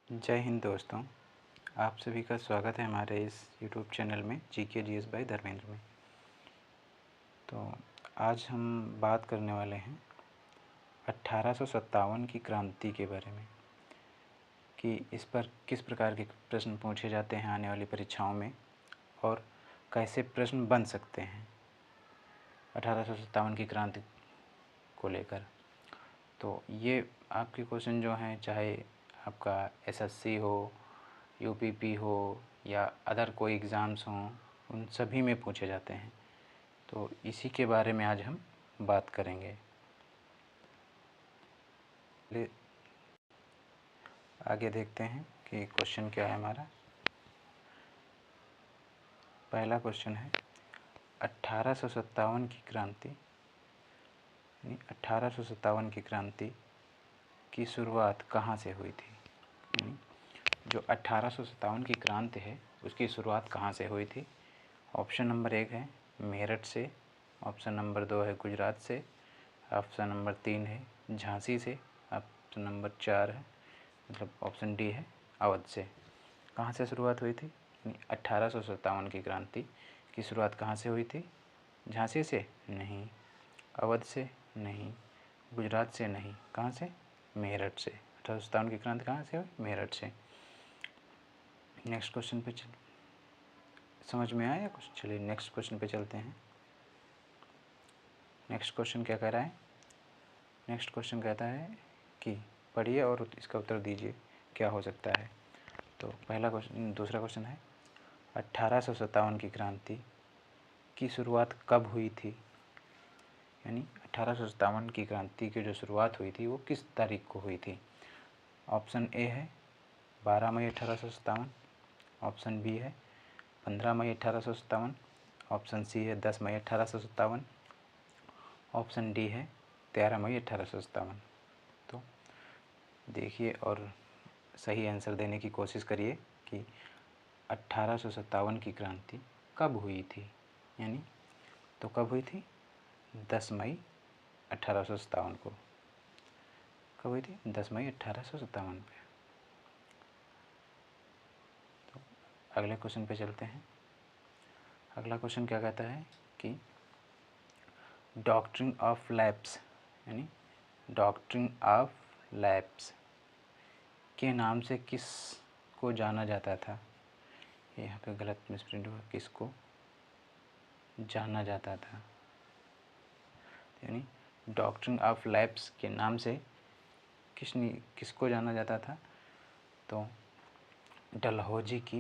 जय हिंद दोस्तों, आप सभी का स्वागत है हमारे इस YouTube चैनल में जीके जीएस बाय धर्मेंद्र में। तो आज हम बात करने वाले हैं 1857 की क्रांति के बारे में कि इस पर किस प्रकार के प्रश्न पूछे जाते हैं आने वाली परीक्षाओं में और कैसे प्रश्न बन सकते हैं 1857 की क्रांति को लेकर। तो ये आपके क्वेश्चन जो हैं, चाहे आपका एसएससी हो, यूपीपी हो या अदर कोई एग्ज़ाम्स हों, उन सभी में पूछे जाते हैं। तो इसी के बारे में आज हम बात करेंगे। आगे देखते हैं कि क्वेश्चन क्या है हमारा। पहला क्वेश्चन है 1857 की क्रांति, 1857 की क्रांति की शुरुआत कहाँ से हुई थी। जो 1857 की क्रांति है उसकी शुरुआत कहाँ से हुई थी। ऑप्शन नंबर 1 है मेरठ से, ऑप्शन नंबर 2 है गुजरात से, ऑप्शन नंबर 3 है झांसी से, ऑप्शन नंबर 4 है मतलब ऑप्शन डी है अवध से। कहाँ से शुरुआत हुई थी? 1857 की क्रांति की शुरुआत कहाँ से हुई थी? झांसी से नहीं, अवध से नहीं, गुजरात से नहीं, कहाँ से? मेरठ से। 1857 की क्रांति कहाँ से हुई? मेरठ से। नेक्स्ट क्वेश्चन पे समझ में आया कुछ? चलिए नेक्स्ट क्वेश्चन पे चलते हैं। नेक्स्ट क्वेश्चन क्या कह रहा है? नेक्स्ट क्वेश्चन कहता है कि पढ़िए और इसका उत्तर दीजिए क्या हो सकता है। तो पहला क्वेश्चन, दूसरा क्वेश्चन है 1857 की क्रांति की शुरुआत कब हुई थी? यानी 1857 की क्रांति की जो शुरुआत हुई थी वो किस तारीख को हुई थी? ऑप्शन ए है 12 मई 1857, ऑप्शन बी है 15 मई 1857, ऑप्शन सी है 10 मई 1857, ऑप्शन डी है 13 मई 1857। तो देखिए और सही आंसर देने की कोशिश करिए कि 1857 की क्रांति कब हुई थी। यानी तो कब हुई थी? 10 मई 1857 को। कब हुई थी? 10 मई 1857 पे। तो अगले क्वेश्चन पे चलते हैं। अगला क्वेश्चन क्या कहता है कि डॉक्ट्रिन ऑफ लैप्स, यानी डॉक्ट्रिन ऑफ लैप्स के नाम से किस को जाना जाता था? यहाँ पे गलत मिसप्रिंट हुआ, किसको जाना जाता था। यानी डॉक्ट्रिन ऑफ लैप्स के नाम से किसको जाना जाता था? तो डलहौजी की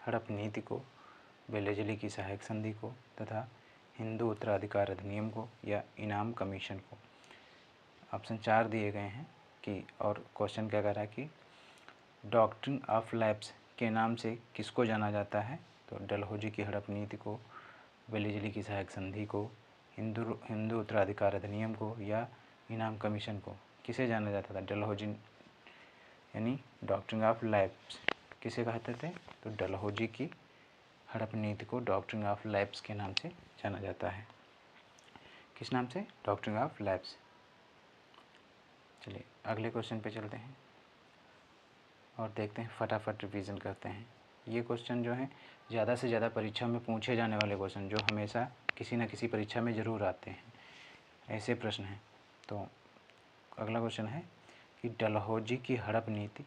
हड़प नीति को, वेलेजली की सहायक संधि को तथा हिंदू उत्तराधिकार अधिनियम को या इनाम कमीशन को। ऑप्शन 4 दिए गए हैं कि, और क्वेश्चन क्या कह रहा है कि डॉक्ट्रिन ऑफ लैप्स के नाम से किसको जाना जाता है? तो डलहौजी की हड़प नीति को, वेलेजली की सहायक संधि को, हिंदू उत्तराधिकार अधिनियम को या इनाम कमीशन को किसे जाना जाता था? डलहौजी, यानी डॉक्ट्रिन ऑफ लैप्स किसे कहते थे? तो डलहौजी की हड़प नीति को डॉक्ट्रिन ऑफ लैप्स के नाम से जाना जाता है। किस नाम से? Doctrine of lapse. चलिए अगले क्वेश्चन पे चलते हैं और देखते हैं, फटाफट रिवीजन करते हैं। ये क्वेश्चन जो है ज़्यादा से ज़्यादा परीक्षा में पूछे जाने वाले क्वेश्चन, जो हमेशा किसी न किसी परीक्षा में ज़रूर आते हैं, ऐसे प्रश्न हैं। तो अगला क्वेश्चन है कि डलहौजी की हड़प नीति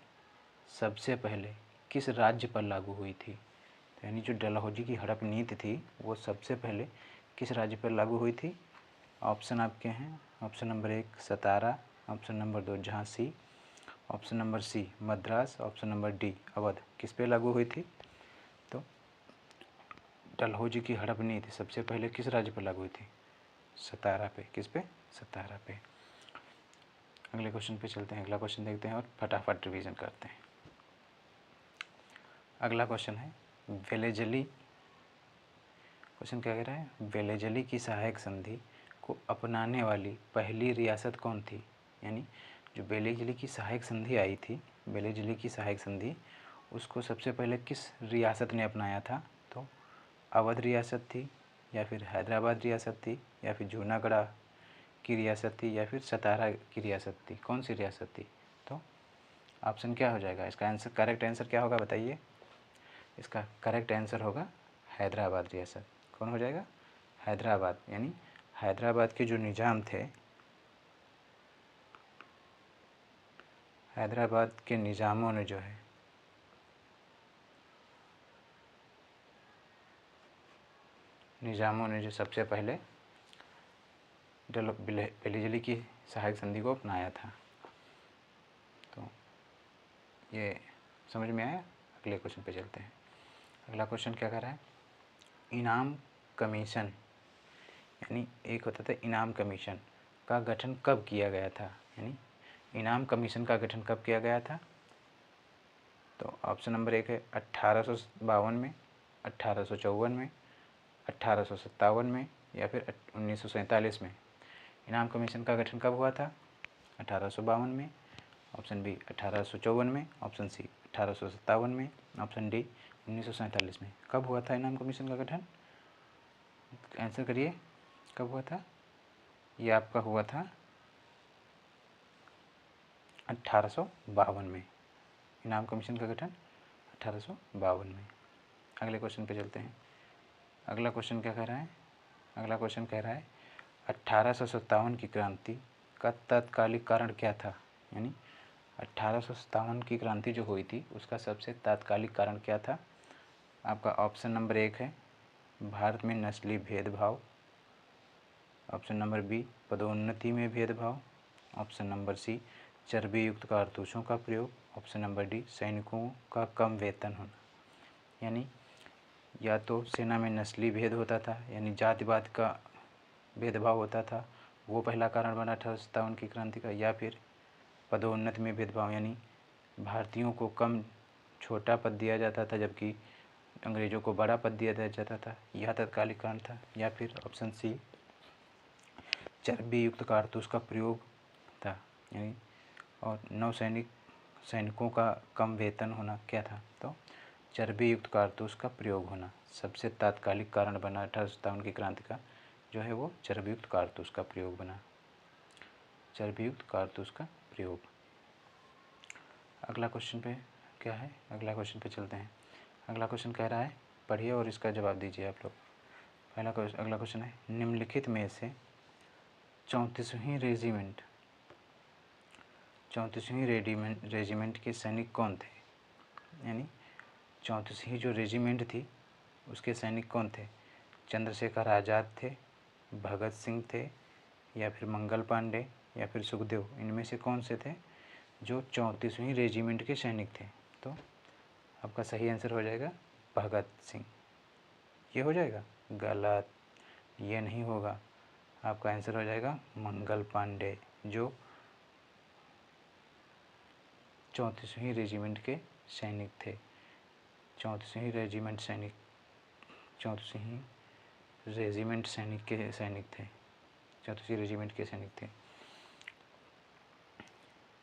सबसे पहले किस राज्य पर लागू हुई थी? तो यानी जो डलहौजी की हड़प नीति थी वो सबसे पहले किस राज्य पर लागू हुई थी? ऑप्शन आपके हैं, option number 1 Satara, option number 2 Jhansi, option number C Madras, option number D Awadh. किस पे लागू हुई थी? तो डलहौजी की हड़प नीति सबसे पहले किस राज्य पर लागू हुई थी? सतारा पे। किस पे? सतारा पे। अगले क्वेश्चन पे चलते हैं, अगला क्वेश्चन देखते हैं और फटाफट रिवीजन करते हैं। अगला क्वेश्चन है वेलेजली। क्वेश्चन क्या कह रहा है? वेलेजली की सहायक संधि को अपनाने वाली पहली रियासत कौन थी? यानी जो वेलेजली की सहायक संधि आई थी, वेलेजली की सहायक संधि, उसको सबसे पहले किस रियासत ने अपनाया था? तो अवध रियासत थी, या फिर हैदराबाद रियासत थी, या फिर जूनागढ़ की रियासत थी, या फिर सतारा की रियासत थी। कौन सी रियासत थी? तो ऑप्शन क्या हो जाएगा? इसका आंसर, करेक्ट आंसर क्या होगा बताइए? इसका करेक्ट आंसर होगा हैदराबाद रियासत। कौन हो जाएगा? हैदराबाद। यानी हैदराबाद के जो निज़ाम थे, हैदराबाद के निज़ामों ने जो है जो सबसे पहले बेलीजली की सहायक संधि को अपनाया था। तो ये समझ में आया? अगले क्वेश्चन पे चलते हैं। अगला क्वेश्चन क्या कर रहा है? इनाम कमीशन, यानी एक होता था इनाम कमीशन, का गठन कब किया गया था? यानी इनाम कमीशन का गठन कब किया गया था? तो ऑप्शन नंबर 1 है 1852 में, 1854 में, 1857 में, या फिर 1947 में। इनाम कमीशन का गठन कब हुआ था? 1852 में, ऑप्शन बी 1854 में, ऑप्शन सी 1857 में, ऑप्शन डी 1947 में। कब हुआ था इनाम कमीशन का गठन? आंसर करिए, कब हुआ था? ये आपका हुआ था 1852 में। इनाम कमीशन का गठन 1852 में। अगले क्वेश्चन पे चलते हैं। अगला क्वेश्चन क्या कह रहा है? अगला क्वेश्चन कह रहा है 1857 की क्रांति का तात्कालिक कारण क्या था? यानी 1857 की क्रांति जो हुई थी उसका सबसे तात्कालिक कारण क्या था? आपका ऑप्शन नंबर 1 है भारत में नस्ली भेदभाव, ऑप्शन नंबर बी पदोन्नति में भेदभाव, ऑप्शन नंबर सी चर्बी युक्त कारतूसों का प्रयोग, ऑप्शन नंबर डी सैनिकों का कम वेतन होना। यानी या तो सेना में नस्ली भेद होता था, यानी जातिवाद का भेदभाव होता था, वो पहला कारण बना 1857 की क्रांति का, या फिर पदोन्नति में भेदभाव, यानी भारतीयों को कम छोटा पद दिया जाता था जबकि अंग्रेज़ों को बड़ा पद दिया जाता था, यह तत्कालिक कारण था, या फिर ऑप्शन सी चर्बी युक्त कारतूस का प्रयोग था, यानी और सैनिकों का कम वेतन होना क्या था? तो चर्बी युक्त कारतूस का प्रयोग होना सबसे तात्कालिक कारण बना 1857 की क्रांति का, जो है वो चर्बी युक्त कारतूस का प्रयोग बना, चर्बी युक्त कारतूस का प्रयोग। अगला क्वेश्चन पे क्या है? अगला क्वेश्चन पे चलते हैं। अगला क्वेश्चन कह रहा है, पढ़िए और इसका जवाब दीजिए आप लोग। अगला क्वेश्चन है निम्नलिखित में से 34वीं रेजिमेंट के सैनिक कौन थे? यानी 34वीं जो रेजिमेंट थी उसके सैनिक कौन थे? चंद्रशेखर आज़ाद थे, भगत सिंह थे, या फिर मंगल पांडे, या फिर सुखदेव। इनमें से कौन से थे जो 34वीं रेजिमेंट के सैनिक थे? तो आपका सही आंसर हो जाएगा भगत सिंह। ये हो जाएगा गलत, ये नहीं होगा। आपका आंसर हो जाएगा मंगल पांडे, जो 34वीं रेजिमेंट के सैनिक थे। 34वीं रेजिमेंट सैनिक 34वीं रेजिमेंट सैनिक के सैनिक थे, 34वीं रेजिमेंट के सैनिक थे।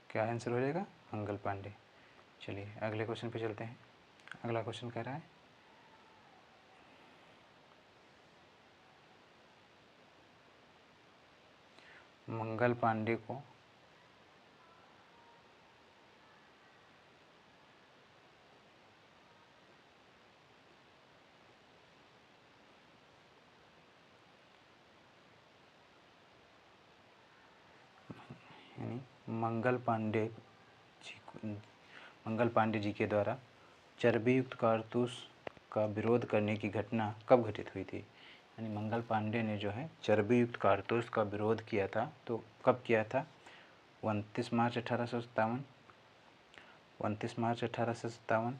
क्या आंसर हो जाएगा? मंगल पांडे। चलिए अगले क्वेश्चन पे चलते हैं। अगला क्वेश्चन कह रहा है मंगल पांडे को यानी मंगल पांडे जी के द्वारा चर्बी युक्त कारतूस का विरोध करने की घटना कब घटित हुई थी? यानी मंगल पांडे ने जो है चर्बी युक्त कारतूस का विरोध किया था, तो कब किया था? 29 मार्च 1857, 29 मार्च 1857,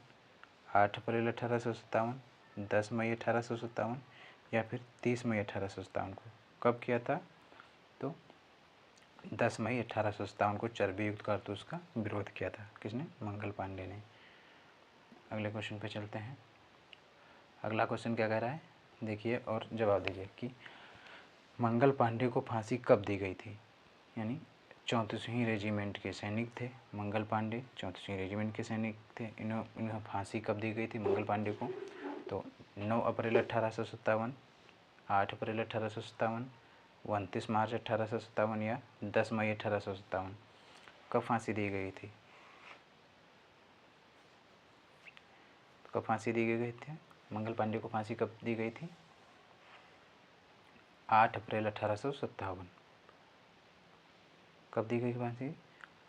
8 अप्रैल 1857, 10 मई 1857, या फिर 30 मई 1857 को कब किया था? तो 10 मई 1857 को चर्बी युक्त कारतूस का विरोध किया था। किसने? मंगल पांडे ने। अगले क्वेश्चन पे चलते हैं। अगला क्वेश्चन क्या कह रहा है देखिए और जवाब दीजिए कि मंगल पांडे को फांसी कब दी गई थी? यानी 34वीं रेजिमेंट के सैनिक थे मंगल पांडे, 34वीं रेजिमेंट के सैनिक थे। इन्हें फांसी कब दी गई थी मंगल पांडे को? तो 9 अप्रैल 1857, 8 अप्रैल 1857, 29 मार्च 1857, या 10 मई 1857। कब फांसी दी गई थी? कब फांसी दी गई थी? मंगल पांडे को फांसी कब दी गई थी? 8 अप्रैल 1857। कब दी गई फांसी?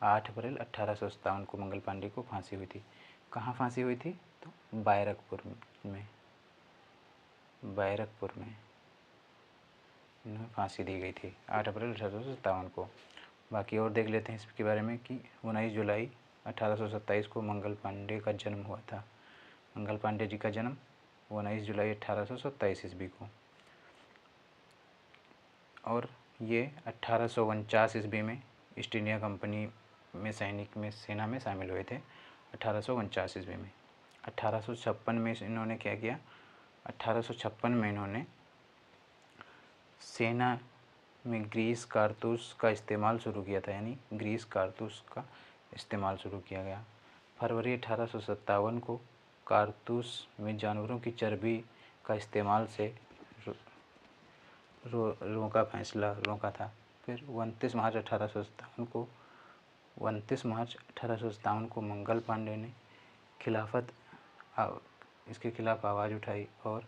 8 अप्रैल 1857 को मंगल पांडे को फांसी हुई थी। कहाँ फांसी हुई थी? तो बैरकपुर में इन्हें फांसी दी गई थी 8 अप्रैल 1857 को। बाकी और देख लेते हैं इसके बारे में कि 19 जुलाई 1827 को मंगल पांडे का जन्म हुआ था। मंगल पांडे जी का जन्म 19 जुलाई 1827 ईस्वी को, और ये 1849 ईस्वी में ईस्ट इंडिया कंपनी में सैनिक में सेना में शामिल हुए थे। 1849 ईस्वी में 1856 में इन्होंने क्या किया? 1856 में इन्होंने सेना में ग्रीस कारतूस का इस्तेमाल शुरू किया था, यानी ग्रीस कारतूस का इस्तेमाल शुरू किया गया। फरवरी 1857 को कारतूस में जानवरों की चर्बी का इस्तेमाल से रोका था। फिर 29 मार्च 1857 को मंगल पांडे ने इसके खिलाफ आवाज़ उठाई और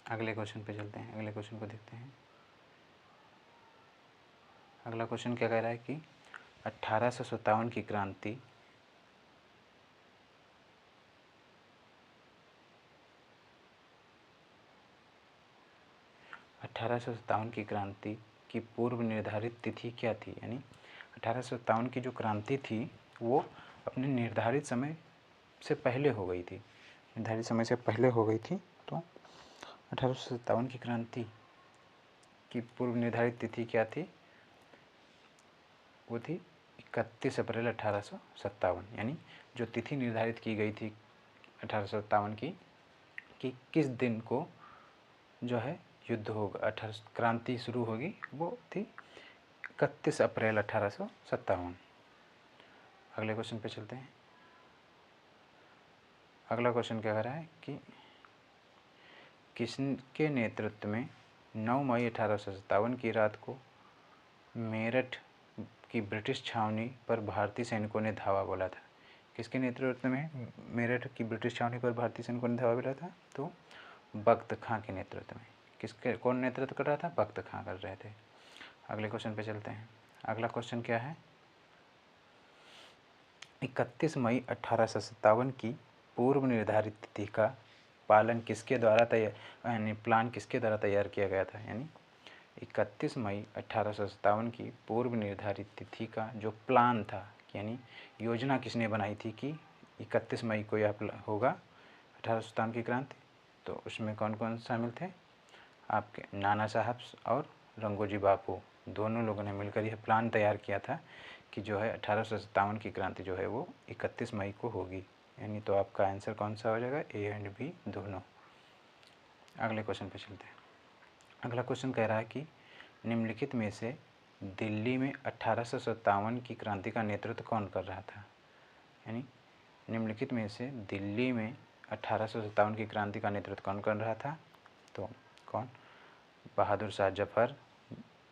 अगले क्वेश्चन पे चलते हैं। अगले क्वेश्चन को देखते हैं। अगला क्वेश्चन क्या कह रहा है कि 1857 की क्रांति की पूर्व निर्धारित तिथि क्या थी? यानी 1857 की जो क्रांति थी वो अपने निर्धारित समय से पहले हो गई थी। तो 1857 की क्रांति की पूर्व निर्धारित तिथि क्या थी? वो थी 31 अप्रैल 1857। यानी जो तिथि निर्धारित की गई थी 1857 की कि किस दिन को जो है युद्ध होगा, क्रांति शुरू होगी, वो थी 31 अप्रैल 1857। अगले क्वेश्चन पे चलते हैं। अगला क्वेश्चन क्या कह रहा है कि किसके नेतृत्व में 9 मई 1857 की रात को मेरठ की ब्रिटिश छावनी पर भारतीय सैनिकों ने धावा बोला था? किसके नेतृत्व में मेरठ की ब्रिटिश छावनी पर भारतीय सैनिकों ने धावा बोला था? तो बख्त खां के नेतृत्व में। कौन नेतृत्व कर रहा था? बख्त खां कर रहे थे। अगले क्वेश्चन पे चलते हैं। अगला क्वेश्चन क्या है? 31 मई 1857 की पूर्व निर्धारित तिथि का प्लान किसके द्वारा तैयार किया गया था? यानी 31 मई 1857 की पूर्व निर्धारित तिथि का जो प्लान था, यानी योजना किसने बनाई थी कि 31 मई को यह होगा 1857 की क्रांति? तो उसमें कौन कौन शामिल थे? आपके नाना साहब और रंगोजी बापू, दोनों लोगों ने मिलकर यह प्लान तैयार किया था कि जो है 1857 की क्रांति जो है वो 31 मई को होगी। यानी तो आपका आंसर कौन सा हो जाएगा? ए एंड बी दोनों। अगले क्वेश्चन पे चलते हैं। अगला क्वेश्चन कह रहा है कि निम्नलिखित में से दिल्ली में 1857 की क्रांति का नेतृत्व कौन कर रहा था? यानी निम्नलिखित में से दिल्ली में 1857 की क्रांति का नेतृत्व कौन कर रहा था? तो कौन? बहादुर शाह जफ़र,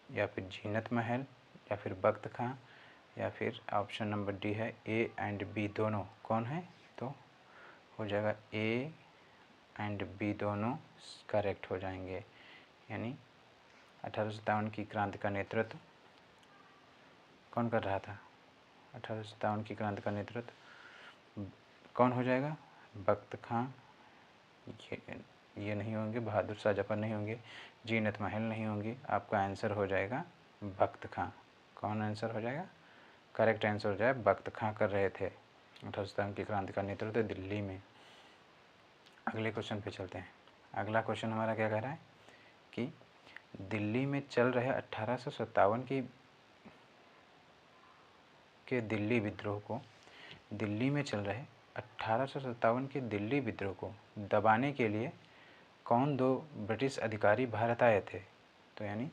या फिर जीनत महल, या फिर बख्त खां, या फिर ऑप्शन नंबर डी है ए एंड बी दोनों। कौन है? तो हो जाएगा ए एंड बी दोनों करेक्ट हो जाएंगे। यानी 1857 की क्रांति का नेतृत्व कौन कर रहा था? 1857 की क्रांति का नेतृत्व कौन हो जाएगा? बख्त खां, ये नहीं होंगे, बहादुर शाह जफ़र नहीं होंगे, जीनत महल नहीं होंगी। आपका आंसर हो जाएगा बख्त खां। कौन आंसर हो जाएगा? करेक्ट आंसर हो जाएगा बख्त खां कर रहे थे 1857 की क्रांति का नेतृत्व दिल्ली में। अगले क्वेश्चन पे चलते हैं। अगला क्वेश्चन हमारा क्या कह रहा है कि दिल्ली में चल रहे 1857 के दिल्ली विद्रोह को दबाने के लिए कौन दो ब्रिटिश अधिकारी भारत आए थे? तो यानी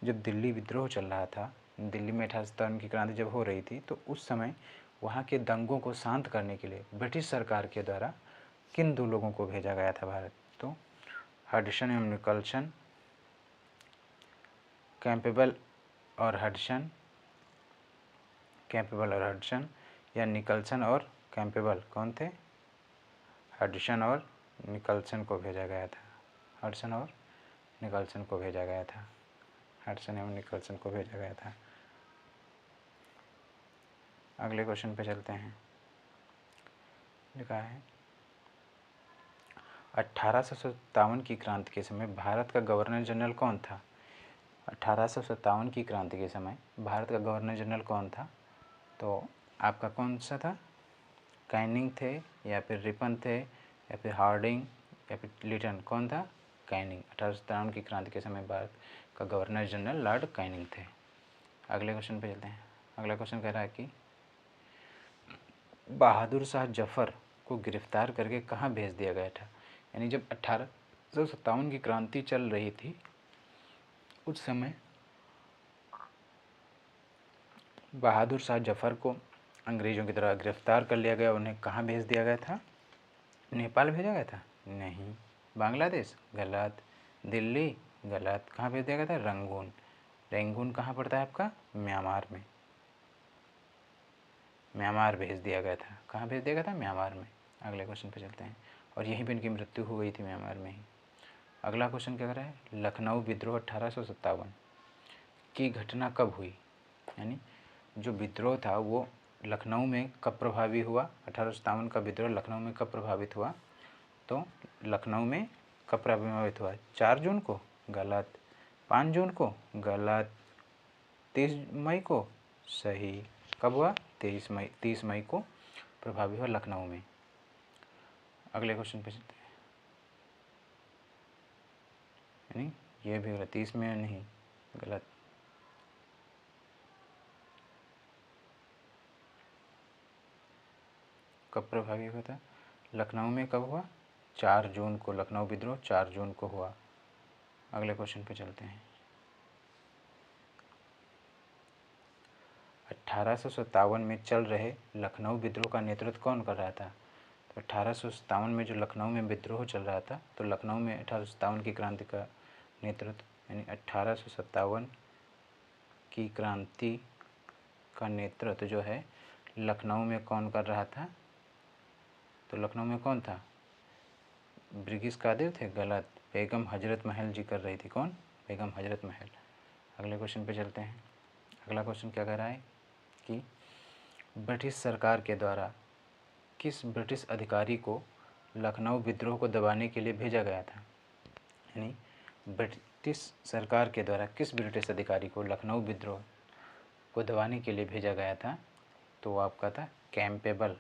जब दिल्ली विद्रोह चल रहा था, दिल्ली में 1857 की क्रांति जब हो रही थी, तो उस समय वहाँ के दंगों को शांत करने के लिए ब्रिटिश सरकार के द्वारा किन 2 लोगों को भेजा गया था भारत? तो हडसन एवं निकल्सन, कैंपबेल और हडसन, कैंपबेल और हडसन, या निकल्सन और कैंपबेल, कौन थे? हडसन और निकल्सन को भेजा गया था। हडसन और निकल्सन को भेजा गया था। हडसन एवं निकल्सन को भेजा गया था। अगले क्वेश्चन पे चलते हैं। लिखा है 1857 की क्रांति के समय भारत का गवर्नर जनरल कौन था? 1857 की क्रांति के समय भारत का गवर्नर जनरल कौन था? तो आपका कौन सा था? कैनिंग थे, या फिर रिपन थे, या फिर हार्डिंग, या फिर लिटन? कौन था? कैनिंग। 1857 की क्रांति के समय भारत का गवर्नर जनरल लॉर्ड कैनिंग थे। अगले क्वेश्चन पे चलते हैं। अगला क्वेश्चन कह रहा है कि बहादुर शाह जफर को गिरफ्तार करके कहाँ भेज दिया गया था? यानी जब 1857 की क्रांति चल रही थी उस समय बहादुर शाह जफर को अंग्रेज़ों की तरह गिरफ्तार कर लिया गया। उन्हें कहाँ भेज दिया गया था? नेपाल भेजा गया था? नहीं। बांग्लादेश? गलत। दिल्ली? गलत। कहाँ भेज दिया गया था? रंगून। रंगून कहाँ पड़ता है आपका? म्यांमार में। म्यांमार भेज दिया गया था। कहाँ भेज दिया गया था? म्यांमार में। अगले क्वेश्चन पे चलते हैं। और यहीं पर इनकी मृत्यु हो गई थी, म्यांमार में ही। अगला क्वेश्चन क्या कर रहा है? लखनऊ विद्रोह 1857 की घटना कब हुई? यानी जो विद्रोह था वो लखनऊ में कब प्रभावी हुआ? 1857 का विद्रोह लखनऊ में कब प्रभावित हुआ? तो लखनऊ में कब प्रभावित हुआ? 4 जून को? गलत। 5 जून को? गलत। 30 मई को? सही। कब हुआ? 30 मई को प्रभावी हुआ लखनऊ में। अगले क्वेश्चन पे चलते हैं। यानी ये भी गलत। 30 में नहीं, गलत। कब प्रभावी हुआ था? लखनऊ में कब हुआ? 4 जून को। लखनऊ विद्रोह 4 जून को हुआ। अगले क्वेश्चन पे चलते हैं। 1857 में चल रहे लखनऊ विद्रोह का नेतृत्व कौन कर रहा था? तो 1857 में जो लखनऊ में विद्रोह चल रहा था, तो लखनऊ में 1857 की क्रांति का नेतृत्व, यानी 1857 की क्रांति का नेतृत्व जो है लखनऊ में कौन कर रहा था? तो लखनऊ में कौन था? ब्रिटिश कादिर थे? गलत। बेगम हजरत महल जी कर रही थी। कौन? बेगम हजरत महल। अगले क्वेश्चन पे चलते हैं। अगला क्वेश्चन क्या कह रहा है कि ब्रिटिश सरकार के द्वारा किस ब्रिटिश अधिकारी को लखनऊ विद्रोह को दबाने के लिए भेजा गया था? यानी ब्रिटिश सरकार के द्वारा किस ब्रिटिश अधिकारी को लखनऊ विद्रोह को दबाने के लिए भेजा गया था? तो वो आपका था कैंपेबल।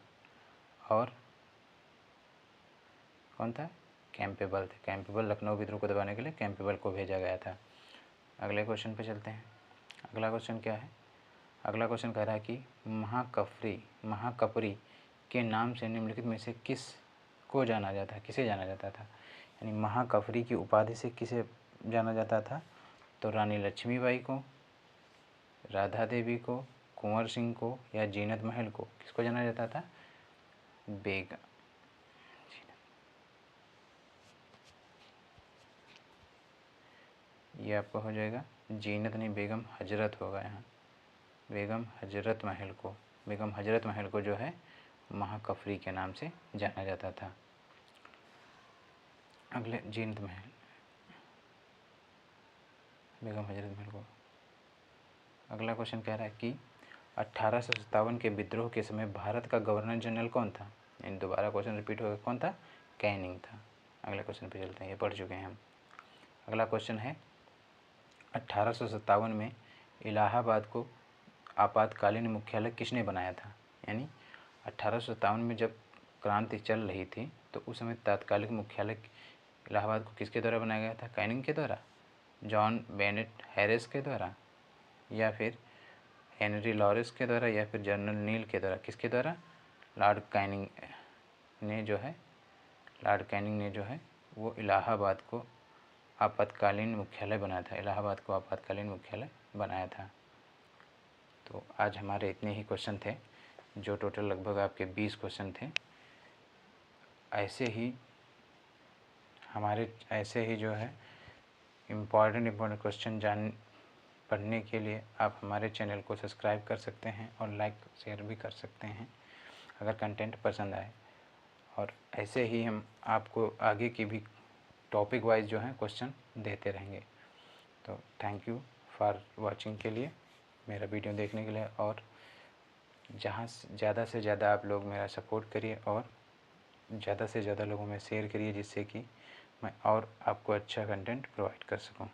और कौन था? कैंपेबल थे। कैंपेबल लखनऊ विद्रोह को दबाने के लिए कैंपेबल को भेजा गया था। अगले क्वेश्चन पे चलते हैं। अगला क्वेश्चन क्या है? अगला क्वेश्चन कह रहा है कि महाकपरी के नाम से निम्नलिखित में से किस को जाना जाता, किसे जाना जाता था? यानी महाकपरी की उपाधि से किसे जाना जाता था? तो रानी लक्ष्मीबाई को, राधा देवी को, कुंवर सिंह को, या जीनत महल को? किसको जाना जाता था? बेगम। ये आपका हो जाएगा जीनत नहीं, बेगम हजरत होगा यहाँ। बेगम हजरत महल को, बेगम हजरत महल को जो है महाकफरी के नाम से जाना जाता था। अगले जीनत महल, बेगम हजरत महल को। अगला क्वेश्चन कह रहा है कि 1857 के विद्रोह के समय भारत का गवर्नर जनरल कौन था? यानी दोबारा क्वेश्चन रिपीट होगा, कौन था? कैनिंग था। अगले क्वेश्चन पे चलते हैं, ये पढ़ चुके हैं हम। अगला क्वेश्चन है 1857 में इलाहाबाद को आपातकालीन मुख्यालय किसने बनाया था? यानी 1857 में जब क्रांति चल रही थी तो उस समय तात्कालिक मुख्यालय इलाहाबाद को किसके द्वारा बनाया गया था? कैनिंग के द्वारा, जॉन बेनेट हैरिस के द्वारा, या फिर हेनरी लॉरेंस के द्वारा, या फिर जनरल नील के द्वारा? किसके द्वारा? लॉर्ड कैनिंग ने जो है वो इलाहाबाद को आपातकालीन मुख्यालय बनाया था। इलाहाबाद को आपातकालीन मुख्यालय बनाया था। तो आज हमारे इतने ही क्वेश्चन थे, जो टोटल लगभग आपके 20 क्वेश्चन थे। ऐसे ही ऐसे ही जो है इम्पॉर्टेंट क्वेश्चन पढ़ने के लिए आप हमारे चैनल को सब्सक्राइब कर सकते हैं और लाइक शेयर भी कर सकते हैं अगर कंटेंट पसंद आए। और ऐसे ही हम आपको आगे की भी टॉपिक वाइज जो है क्वेश्चन देते रहेंगे। तो थैंक यू फॉर वाचिंग के लिए, मेरा वीडियो देखने के लिए, और ज़्यादा से ज़्यादा आप लोग मेरा सपोर्ट करिए और ज़्यादा से ज़्यादा लोगों में शेयर करिए, जिससे कि मैं और आपको अच्छा कंटेंट प्रोवाइड कर सकूं।